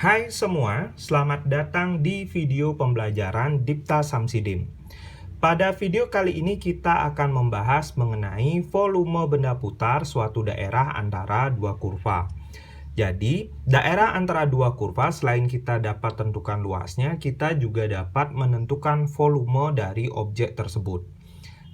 Hai semua, selamat datang di video pembelajaran Dipta Samsidim. Pada video kali ini kita akan membahas mengenai volume benda putar suatu daerah antara dua kurva. Jadi, daerah antara dua kurva selain kita dapat tentukan luasnya, kita juga dapat menentukan volume dari objek tersebut.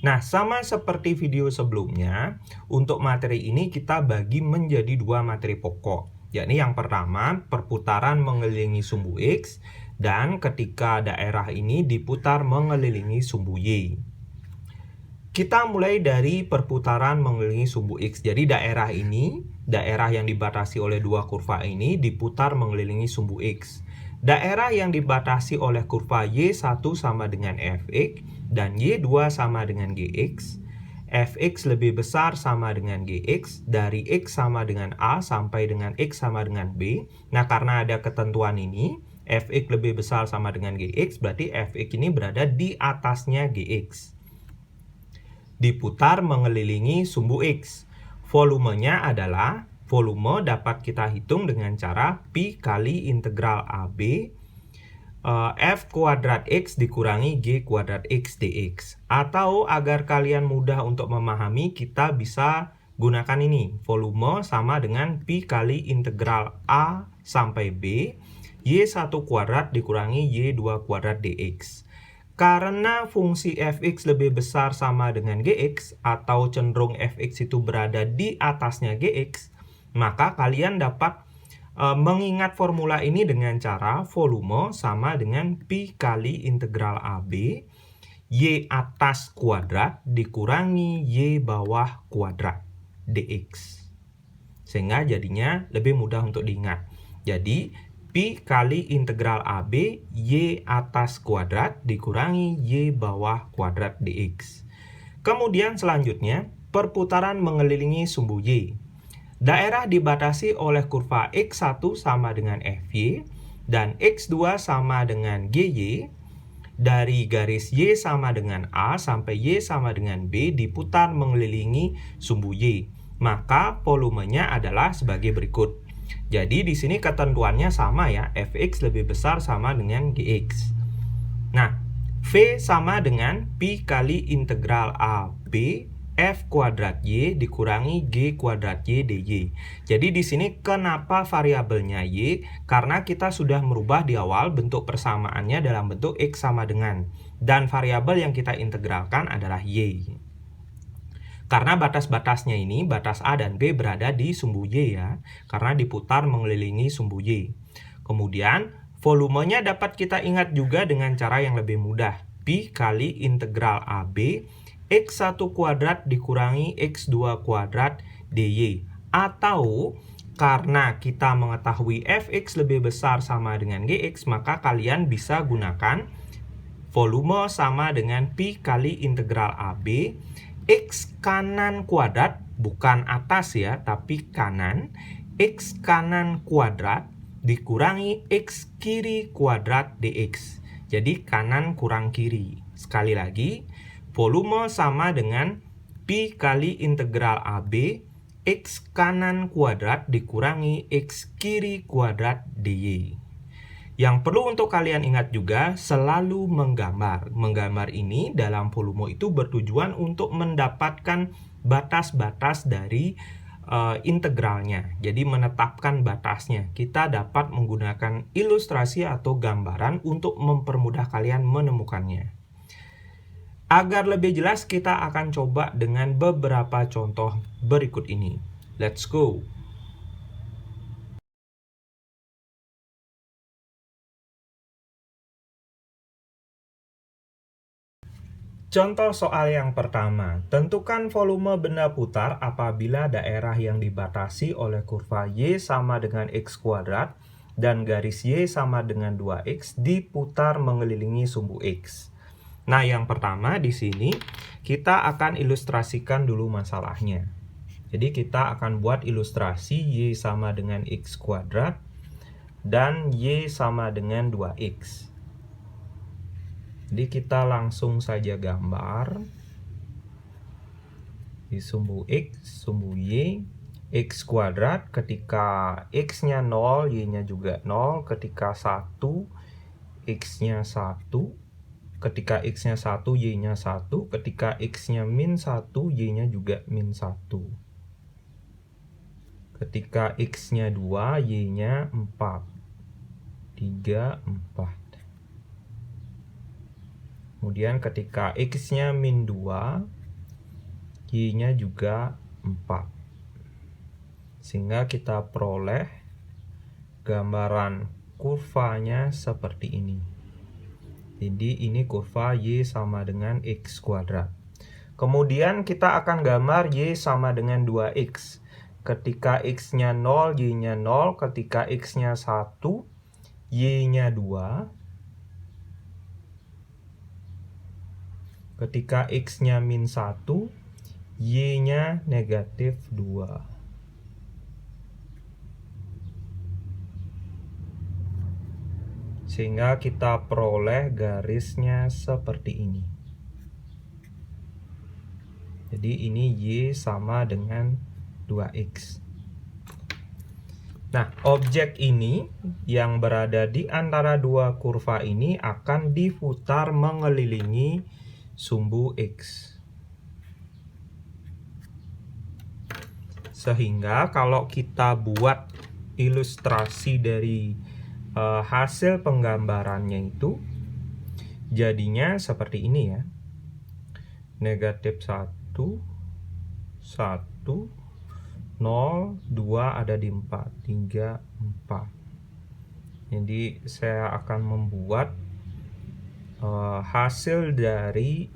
Nah, sama seperti video sebelumnya, untuk materi ini kita bagi menjadi dua materi pokok. Yakni yang pertama, perputaran mengelilingi sumbu X, dan ketika daerah ini diputar mengelilingi sumbu Y. Kita mulai dari perputaran mengelilingi sumbu X. Jadi daerah ini, daerah yang dibatasi oleh dua kurva ini diputar mengelilingi sumbu X. Daerah yang dibatasi oleh kurva Y1 sama dengan Fx dan Y2 sama dengan Gx. Fx lebih besar sama dengan Gx, dari X sama dengan A sampai dengan X sama dengan B. Nah, karena ada ketentuan ini, Fx lebih besar sama dengan Gx, berarti Fx ini berada di atasnya Gx. Diputar mengelilingi sumbu X. Volumenya adalah, volume dapat kita hitung dengan cara Pi kali integral AB F kuadrat X dikurangi G kuadrat X dx. Atau agar kalian mudah untuk memahami, kita bisa gunakan ini. Volume sama dengan Pi kali integral A sampai B Y1 kuadrat dikurangi Y2 kuadrat dx. Karena fungsi Fx lebih besar sama dengan Gx, atau cenderung Fx itu berada di atasnya Gx, maka kalian dapat mengingat formula ini dengan cara volume sama dengan Pi kali integral AB Y atas kuadrat dikurangi Y bawah kuadrat dx. Sehingga jadinya lebih mudah untuk diingat. Jadi Pi kali integral AB Y atas kuadrat dikurangi Y bawah kuadrat dx. Kemudian selanjutnya, perputaran mengelilingi sumbu Y. Daerah dibatasi oleh kurva X1 sama dengan Fy dan X2 sama dengan Gy. Dari garis Y sama dengan A sampai Y sama dengan B diputar mengelilingi sumbu Y. Maka volumenya adalah sebagai berikut. Jadi di sini ketentuannya sama ya, Fx lebih besar sama dengan Gx. Nah, V sama dengan Pi kali integral AB F kuadrat Y dikurangi G kuadrat Y dy. Jadi di sini kenapa variabelnya Y? Karena kita sudah merubah di awal bentuk persamaannya dalam bentuk X sama dengan. Dan variabel yang kita integralkan adalah Y. Karena batas-batasnya ini, batas A dan B berada di sumbu Y ya. Karena diputar mengelilingi sumbu Y. Kemudian, volumenya dapat kita ingat juga dengan cara yang lebih mudah. Pi kali integral AB X1 kuadrat dikurangi X2 kuadrat dy. Atau karena kita mengetahui Fx lebih besar sama dengan Gx, maka kalian bisa gunakan volume sama dengan Pi kali integral AB X kanan kuadrat, bukan atas ya, tapi kanan, X kanan kuadrat dikurangi X kiri kuadrat dx. Jadi kanan kurang kiri. Sekali lagi, volume sama dengan Pi kali integral AB X kanan kuadrat dikurangi X kiri kuadrat dy. Yang perlu untuk kalian ingat juga, selalu menggambar. Menggambar ini dalam volume itu bertujuan untuk mendapatkan batas-batas dari integralnya. Jadi menetapkan batasnya. Kita dapat menggunakan ilustrasi atau gambaran untuk mempermudah kalian menemukannya. Agar lebih jelas, kita akan coba dengan beberapa contoh berikut ini. Let's go! Contoh soal yang pertama, tentukan volume benda putar apabila daerah yang dibatasi oleh kurva Y sama dengan X kuadrat dan garis Y sama dengan 2X diputar mengelilingi sumbu X. Nah, yang pertama di sini kita akan ilustrasikan dulu masalahnya. Jadi kita akan buat ilustrasi Y sama dengan X kuadrat dan Y sama dengan 2X. Jadi kita langsung saja gambar di sumbu X, sumbu Y, X kuadrat, ketika X-nya 0, Y-nya juga 0, ketika 1, X-nya 1, ketika X-nya 1, Y-nya 1, ketika X-nya min 1, Y-nya juga min 1. Ketika X-nya 2, Y-nya 4. 3, 4. Kemudian ketika X-nya min 2, Y-nya juga 4. Sehingga kita peroleh gambaran kurvanya seperti ini. Jadi ini kurva Y sama dengan X kuadrat. Kemudian kita akan gambar Y sama dengan 2X. Ketika X-nya 0, Y-nya 0. Ketika X-nya 1, Y-nya 2. Ketika X-nya min 1, Y-nya negatif 2. Sehingga kita peroleh garisnya seperti ini. Jadi ini Y sama dengan 2X. Nah, objek ini yang berada di antara dua kurva ini akan diputar mengelilingi sumbu X. Sehingga kalau kita buat ilustrasi dari hasil penggambarannya itu jadinya seperti ini ya. Negatif 1, 1, 0, 2 ada di 4, 3, 4. Jadi saya akan membuat hasil dari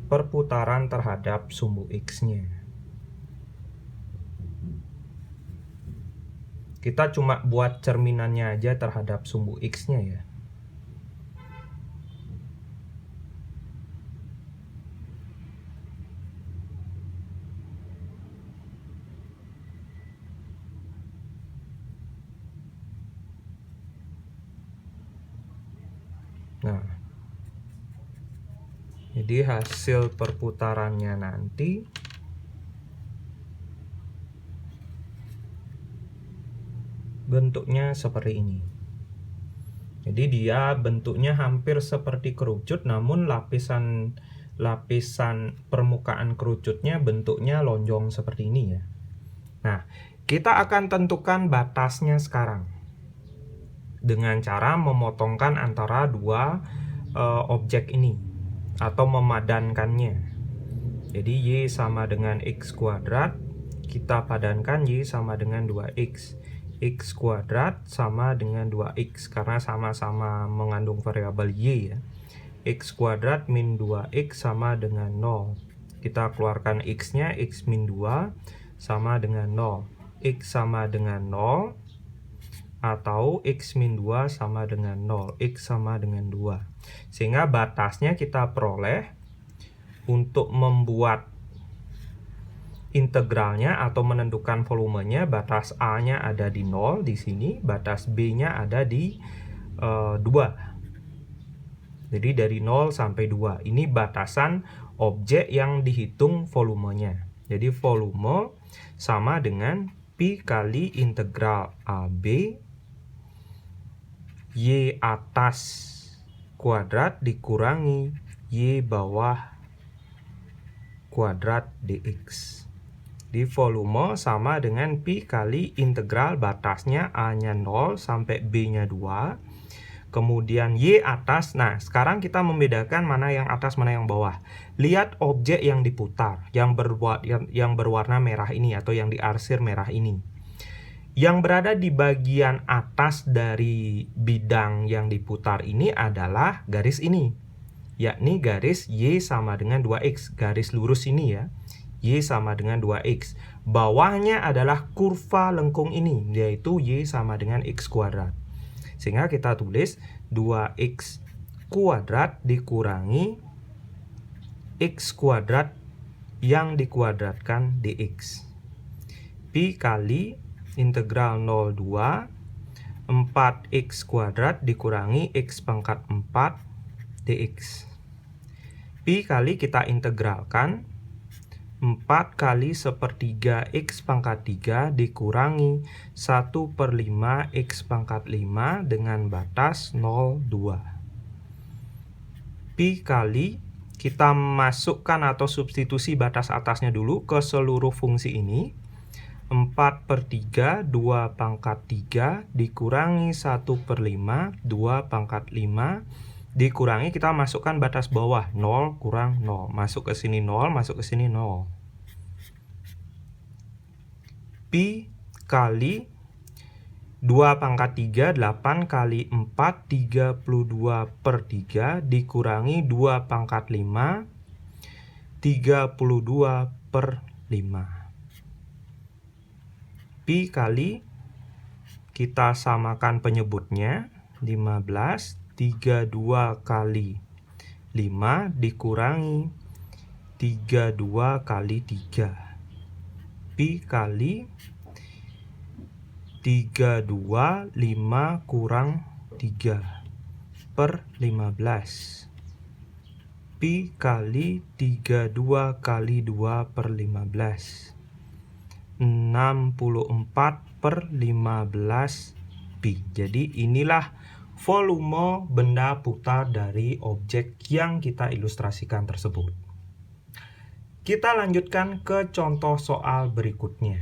perputaran terhadap sumbu X-nya. Kita cuma buat cerminannya aja terhadap sumbu X-nya ya. Nah, jadi hasil perputarannya nanti bentuknya seperti ini. Jadi dia bentuknya hampir seperti kerucut, namun lapisan permukaan kerucutnya bentuknya lonjong seperti ini ya. Nah, kita akan tentukan batasnya sekarang dengan cara memotongkan antara dua objek ini atau memadankannya. Jadi Y sama dengan X kuadrat, kita padankan Y sama dengan 2X. X kuadrat sama dengan 2X karena sama-sama mengandung variabel Y ya. X kuadrat min 2X sama dengan 0. Kita keluarkan X-nya, X min 2 sama dengan 0. X sama dengan 0 atau X min 2 sama dengan 0. X sama dengan 2. Sehingga batasnya kita peroleh untuk membuat integralnya atau menentukan volumenya. Batas A-nya ada di 0 di sini, batas B-nya ada di 2. Jadi dari 0 sampai 2. Ini batasan objek yang dihitung volumenya. Jadi volume sama dengan Pi kali integral AB Y atas kuadrat dikurangi Y bawah kuadrat dx. Di volume sama dengan Pi kali integral batasnya A-nya 0 sampai B-nya 2. Kemudian Y atas. Nah, sekarang kita membedakan mana yang atas, mana yang bawah. Lihat objek yang diputar, yang berwarna merah ini atau yang diarsir merah ini. Yang berada di bagian atas dari bidang yang diputar ini adalah garis ini, yakni garis Y sama dengan 2X, garis lurus ini ya. Y sama dengan 2X. Bawahnya adalah kurva lengkung ini, yaitu Y sama dengan X kuadrat. Sehingga kita tulis 2X kuadrat dikurangi X kuadrat yang dikuadratkan dx. Pi kali integral 02 4x kuadrat dikurangi x pangkat 4 dx. Pi kali kita integralkan 4 kali 1/3 X pangkat 3 dikurangi 1/5 X pangkat 5 dengan batas 0,2. Pi kali, kita masukkan atau substitusi batas atasnya dulu ke seluruh fungsi ini. 4/3 2 pangkat 3 dikurangi 1/5 2 pangkat 5 dikurangi, kita masukkan batas bawah 0 kurang 0, masuk ke sini 0, masuk ke sini 0. Pi kali 2 pangkat 3 8 kali 4 32/3 dikurangi 2 pangkat 5 32/5. Pi kali, kita samakan penyebutnya, 15 32 kali 5 dikurangi 32 kali 3. Pi kali 32 5 kurang 3/15. Pi kali 32 kali 2/15. 64/15 pi. Jadi inilah volume benda putar dari objek yang kita ilustrasikan tersebut. Kita lanjutkan ke contoh soal berikutnya.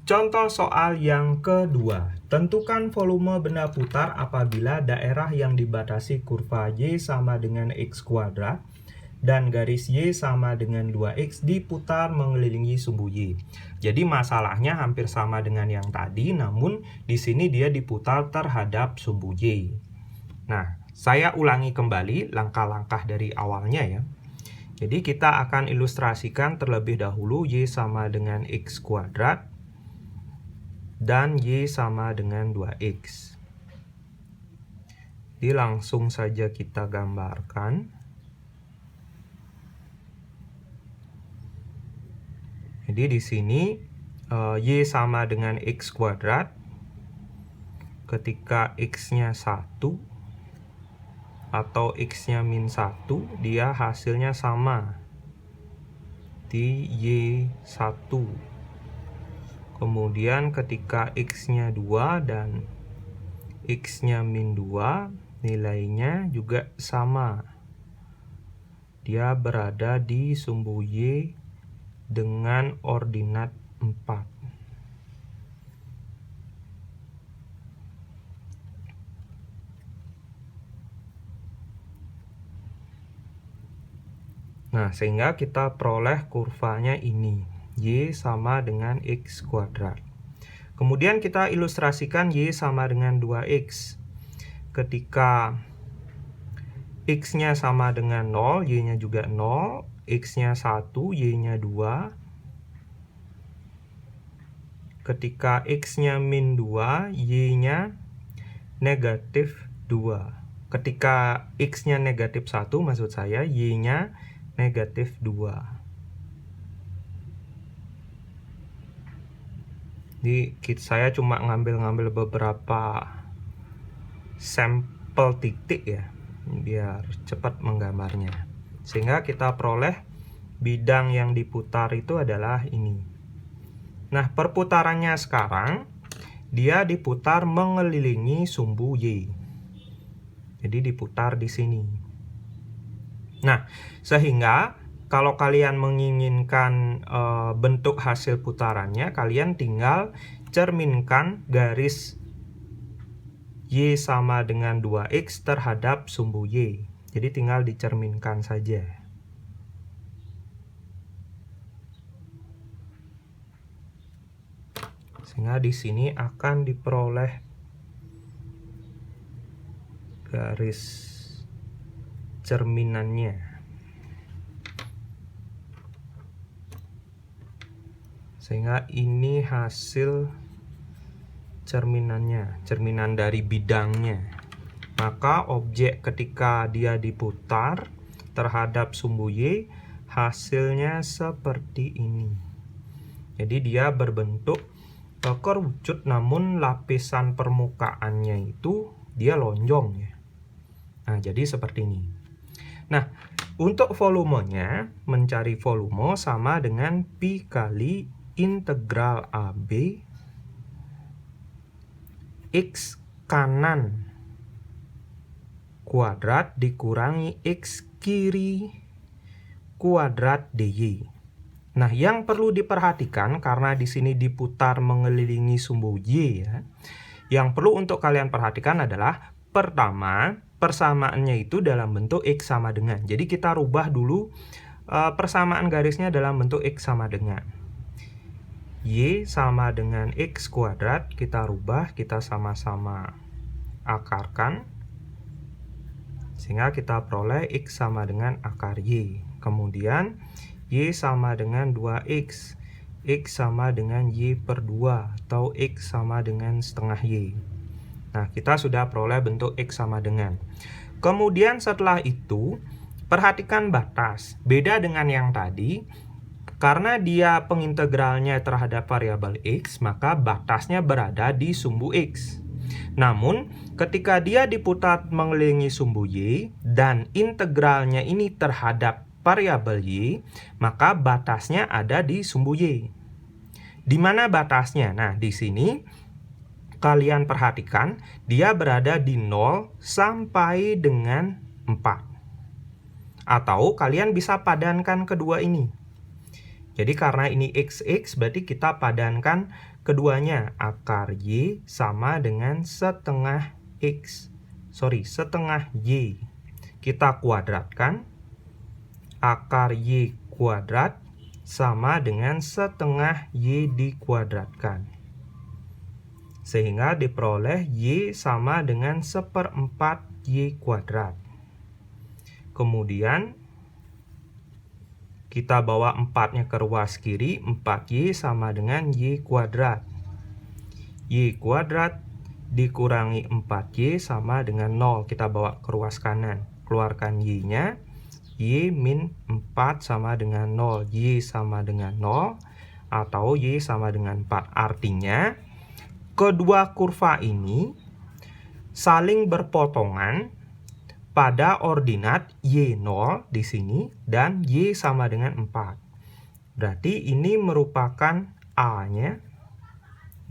Contoh soal yang kedua. Tentukan volume benda putar apabila daerah yang dibatasi kurva Y sama dengan X kuadrat dan garis Y sama dengan 2X diputar mengelilingi sumbu Y. Jadi masalahnya hampir sama dengan yang tadi, namun di sini dia diputar terhadap sumbu Y. Nah, saya ulangi kembali langkah-langkah dari awalnya ya. Jadi kita akan ilustrasikan terlebih dahulu Y sama dengan X kuadrat dan Y sama dengan 2X. Jadi langsung saja kita gambarkan. Jadi di sini Y sama dengan X kuadrat. Ketika X-nya 1 atau X-nya min 1, dia hasilnya sama di Y1. Kemudian ketika X-nya 2 dan X-nya min 2, nilainya juga sama. Dia berada di sumbu Y dengan ordinat 4. Nah, sehingga kita peroleh kurvanya ini. Y sama dengan X kuadrat. Kemudian kita ilustrasikan Y sama dengan 2X. Ketika X-nya sama dengan 0, Y-nya juga 0. X-nya 1, Y-nya 2. Ketika X-nya min 2, Y-nya negatif 2. Ketika X-nya negatif 1, maksud saya, Y-nya negatif 2. Jadi saya cuma ngambil beberapa sampel titik ya, biar cepat menggambarnya. Sehingga kita peroleh bidang yang diputar itu adalah ini. Nah, perputarannya sekarang, dia diputar mengelilingi sumbu Y. Jadi diputar di sini. Nah, sehingga kalau kalian menginginkan bentuk hasil putarannya, kalian tinggal cerminkan garis Y sama dengan 2X terhadap sumbu Y. Jadi tinggal dicerminkan saja. Sehingga di sini akan diperoleh garis cerminannya. Sehingga ini hasil cerminannya, cerminan dari bidangnya. Maka objek ketika dia diputar terhadap sumbu Y, hasilnya seperti ini. Jadi dia berbentuk kerucut, namun lapisan permukaannya itu dia lonjong ya. Nah, jadi seperti ini. Nah, untuk volumenya, mencari volume sama dengan Pi kali integral AB X kanan kuadrat dikurangi X kiri kuadrat DY. Nah, yang perlu diperhatikan karena di sini diputar mengelilingi sumbu Y ya. Yang perlu untuk kalian perhatikan adalah pertama, persamaannya itu dalam bentuk X sama dengan. Jadi kita rubah dulu persamaan garisnya dalam bentuk X sama dengan. Y sama dengan X kuadrat, kita rubah, kita sama-sama akarkan. Sehingga kita peroleh X sama dengan akar Y. Kemudian Y sama dengan 2X. X sama dengan Y per 2 atau X sama dengan setengah Y. Nah, kita sudah peroleh bentuk X sama dengan. Kemudian setelah itu, perhatikan batas. Beda dengan yang tadi, karena dia pengintegralnya terhadap variabel X, maka batasnya berada di sumbu X. Namun, ketika dia diputar mengelilingi sumbu Y, dan integralnya ini terhadap variabel Y, maka batasnya ada di sumbu Y. Di mana batasnya? Nah, di sini kalian perhatikan, dia berada di 0 sampai dengan 4. Atau kalian bisa padankan kedua ini. Jadi karena ini XX, berarti kita padankan keduanya. Akar Y sama dengan setengah Y. Kita kuadratkan. Akar Y kuadrat sama dengan setengah Y dikuadratkan. Sehingga diperoleh Y sama dengan 1/4 Y kuadrat. Kemudian kita bawa 4-nya ke ruas kiri, 4Y sama dengan Y kuadrat. Y kuadrat dikurangi 4Y sama dengan 0. Kita bawa ke ruas kanan. Keluarkan Y-nya. Y min 4 sama dengan 0. Y sama dengan 0 atau Y sama dengan 4. Artinya, kedua kurva ini saling berpotongan pada ordinat Y0 di sini dan Y sama dengan 4. Berarti ini merupakan A-nya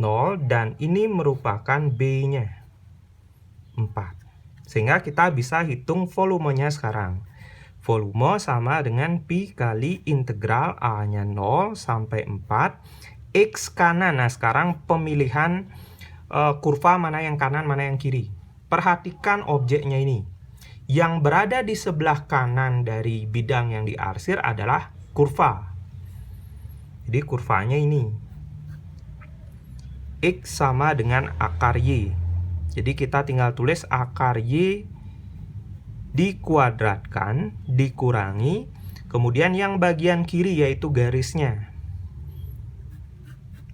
0 dan ini merupakan B-nya 4. Sehingga kita bisa hitung volumenya sekarang. Volume sama dengan Pi kali integral A-nya 0 sampai 4 X kanan. Nah, sekarang pemilihan kurva mana yang kanan, mana yang kiri. Perhatikan objeknya ini. Yang berada di sebelah kanan dari bidang yang diarsir adalah kurva. Jadi kurvanya ini. X sama dengan akar Y. Jadi kita tinggal tulis akar Y dikuadratkan, dikurangi. Kemudian yang bagian kiri yaitu garisnya.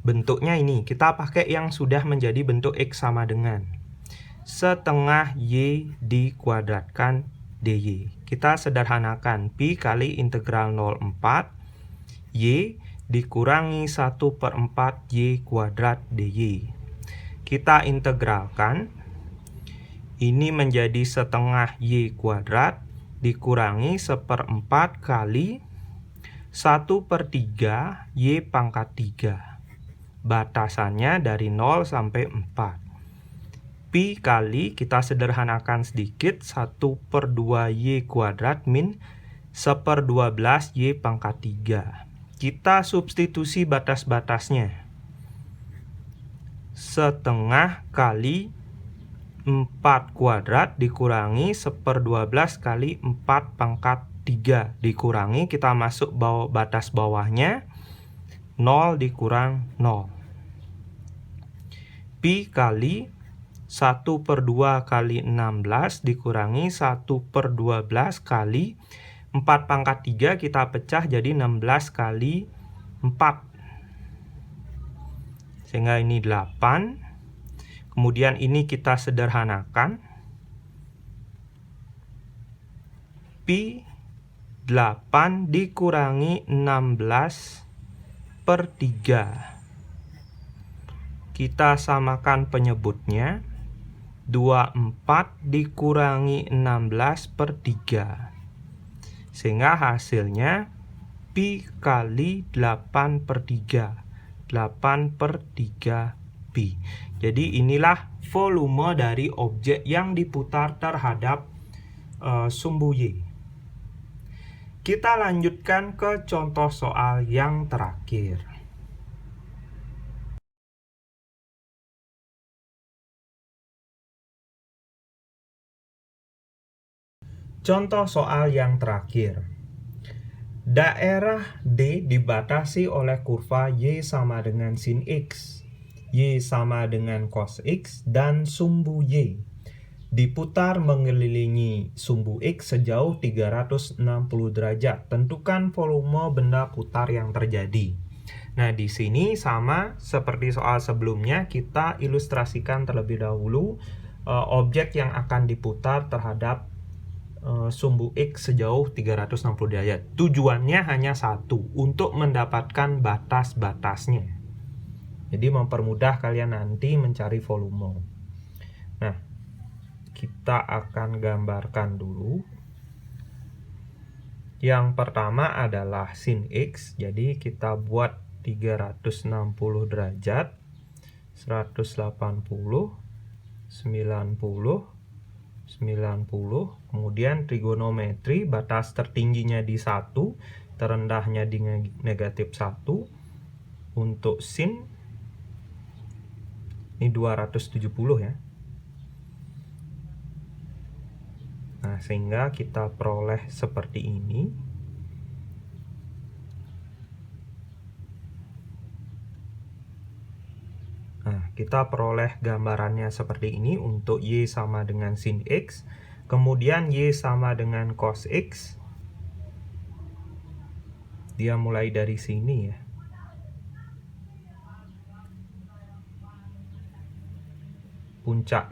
Bentuknya ini, kita pakai yang sudah menjadi bentuk X sama dengan setengah Y dikuadratkan DY. Kita sederhanakan, Pi kali integral 0,4 Y dikurangi 1/4 Y kuadrat DY. Kita integralkan, ini menjadi setengah Y kuadrat dikurangi 1/4 kali 1/3 Y pangkat 3. Batasannya dari 0 sampai 4. Pi kali, kita sederhanakan sedikit, 1/2 Y kuadrat min 1/12 Y pangkat 3. Kita substitusi batas-batasnya. Setengah kali 4 kuadrat dikurangi 1/12 kali 4 pangkat 3. Dikurangi, kita masuk batas bawahnya. 0 dikurang 0. Pi kali 1/2 kali 16 dikurangi 1/12 kali 4 pangkat 3, kita pecah jadi 16 kali 4. Sehingga ini 8. Kemudian ini kita sederhanakan. Pi 8 dikurangi 16/3. Kita samakan penyebutnya. 24 dikurangi 16 per 3. Sehingga hasilnya pi kali 8 per 3. 8 per 3 pi. Jadi inilah volume dari objek yang diputar terhadap sumbu Y. Kita lanjutkan ke contoh soal yang terakhir. Contoh soal yang terakhir. Daerah D dibatasi oleh kurva Y sama dengan sin X, Y sama dengan cos X, dan sumbu Y diputar mengelilingi sumbu X sejauh 360 derajat. Tentukan volume benda putar yang terjadi. Nah, di sini sama seperti soal sebelumnya, kita ilustrasikan terlebih dahulu objek yang akan diputar terhadap sumbu X sejauh 360 derajat. Tujuannya hanya satu, untuk mendapatkan batas-batasnya. Jadi mempermudah kalian nanti mencari volume. Nah, kita akan gambarkan dulu. Yang pertama adalah sin X. Jadi kita buat 360 derajat, 180, 90, 90, kemudian trigonometri, batas tertingginya di 1, terendahnya di negatif 1. Untuk sin ini 270 ya. Nah, sehingga kita peroleh seperti ini. Nah, kita peroleh gambarannya seperti ini untuk Y sama dengan sin X. Kemudian Y sama dengan cos X. Dia mulai dari sini ya. Puncak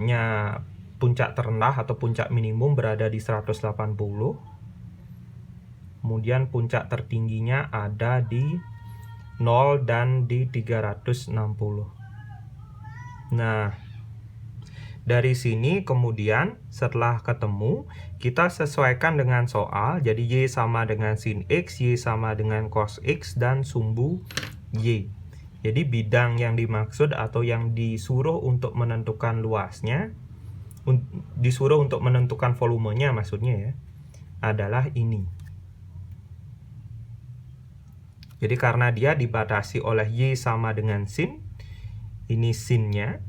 terendah atau puncak minimum berada di 180. Kemudian puncak tertingginya ada di 0 dan di 360. Nah, dari sini kemudian setelah ketemu, kita sesuaikan dengan soal. Jadi Y sama dengan sin X, Y sama dengan cos X, dan sumbu Y. Jadi bidang yang dimaksud atau yang disuruh untuk menentukan luasnya, disuruh untuk menentukan volumenya maksudnya ya, adalah ini. Jadi karena dia dibatasi oleh Y sama dengan sin, ini sinnya,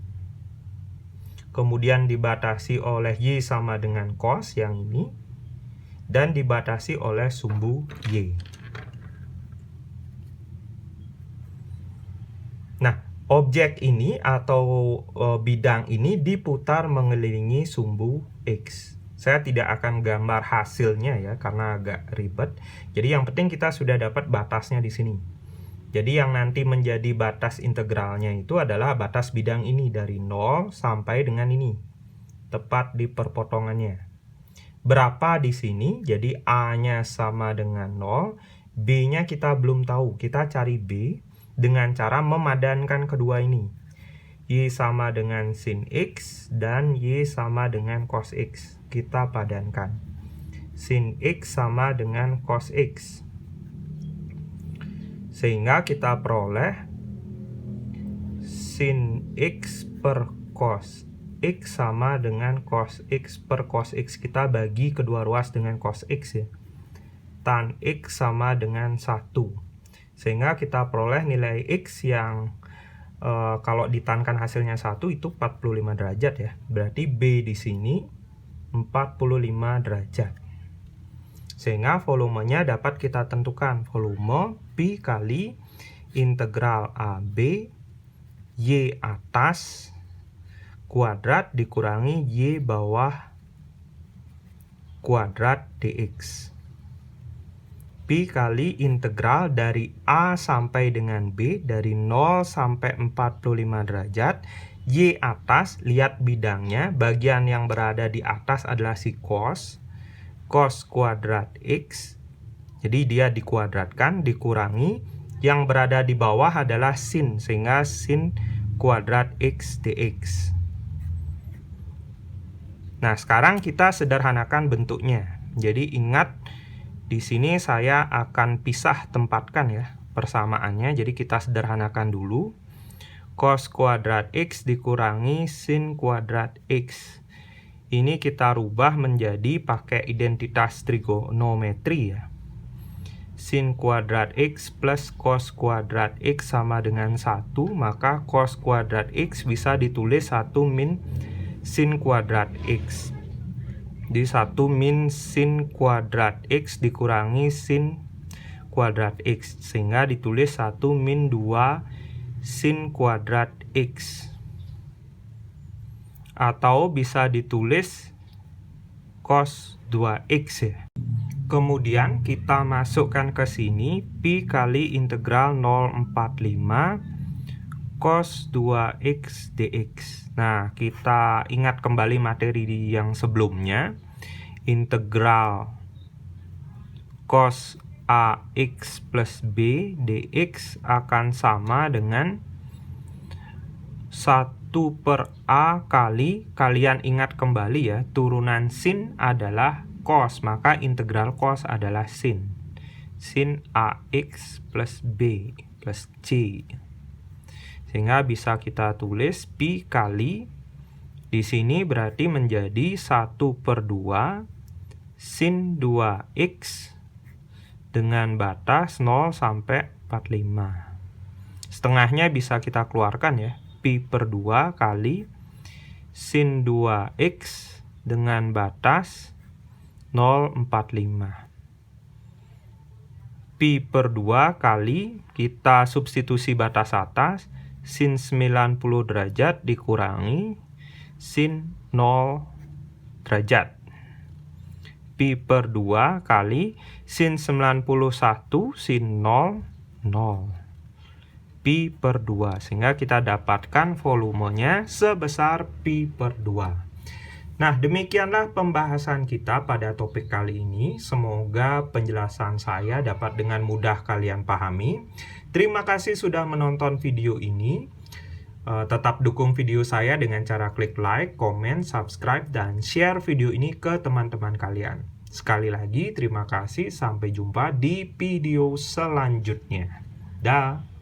kemudian dibatasi oleh Y sama dengan cos yang ini, dan dibatasi oleh sumbu Y. Nah, objek ini atau bidang ini diputar mengelilingi sumbu X. Saya tidak akan gambar hasilnya ya, karena agak ribet. Jadi yang penting kita sudah dapat batasnya di sini. Jadi yang nanti menjadi batas integralnya itu adalah batas bidang ini dari 0 sampai dengan ini. Tepat di perpotongannya. Berapa di sini? Jadi A-nya sama dengan 0, B-nya kita belum tahu. Kita cari B dengan cara memadankan kedua ini. Y sama dengan sin X dan Y sama dengan cos X. Kita padankan. Sin X sama dengan cos X. Sehingga kita peroleh sin X per cos X sama dengan cos X per cos X. Kita bagi kedua ruas dengan cos X ya. Tan X sama dengan 1. Sehingga kita peroleh nilai X yang kalau ditankan hasilnya 1 itu 45 derajat ya. Berarti B di sini 45 derajat. Sehingga volumenya dapat kita tentukan. Volume pi kali integral AB Y atas kuadrat dikurangi Y bawah kuadrat dx. Pi kali integral dari A sampai dengan B, dari 0 sampai 45 derajat. Y atas, lihat bidangnya, bagian yang berada di atas adalah si cos kuadrat X. Jadi dia dikuadratkan, dikurangi. Yang berada di bawah adalah sin, sehingga sin kuadrat X dx. Nah, sekarang kita sederhanakan bentuknya. Jadi ingat, di sini saya akan pisah tempatkan ya persamaannya. Jadi kita sederhanakan dulu. Cos kuadrat X dikurangi sin kuadrat X. Ini kita rubah menjadi pakai identitas trigonometri ya. Sin kuadrat X plus cos kuadrat X sama dengan 1, maka cos kuadrat X bisa ditulis 1 min sin kuadrat X. Di 1 min sin kuadrat X dikurangi sin kuadrat X, sehingga ditulis 1 min 2 sin kuadrat X. Atau bisa ditulis cos 2X ya. Kemudian kita masukkan ke sini pi kali integral 045 cos 2x dx. Nah, kita ingat kembali materi yang sebelumnya. Integral cos ax plus b dx akan sama dengan 1/a kali, kalian ingat kembali ya, turunan sin adalah cos, maka integral cos adalah sin ax plus b plus c. Sehingga bisa kita tulis pi kali, di sini berarti menjadi 1/2 sin 2x dengan batas 0 sampai 45. Setengahnya bisa kita keluarkan ya, pi/2 kali sin 2x dengan batas 0,45. Pi/2 kali, kita substitusi batas atas, sin 90 derajat dikurangi sin 0 derajat. Pi/2 kali sin 91 sin 0, 0. Pi/2, sehingga kita dapatkan volumenya sebesar pi/2. Nah, demikianlah pembahasan kita pada topik kali ini. Semoga penjelasan saya dapat dengan mudah kalian pahami. Terima kasih sudah menonton video ini. Tetap dukung video saya dengan cara klik like, komen, subscribe, dan share video ini ke teman-teman kalian. Sekali lagi, terima kasih. Sampai jumpa di video selanjutnya. Dah.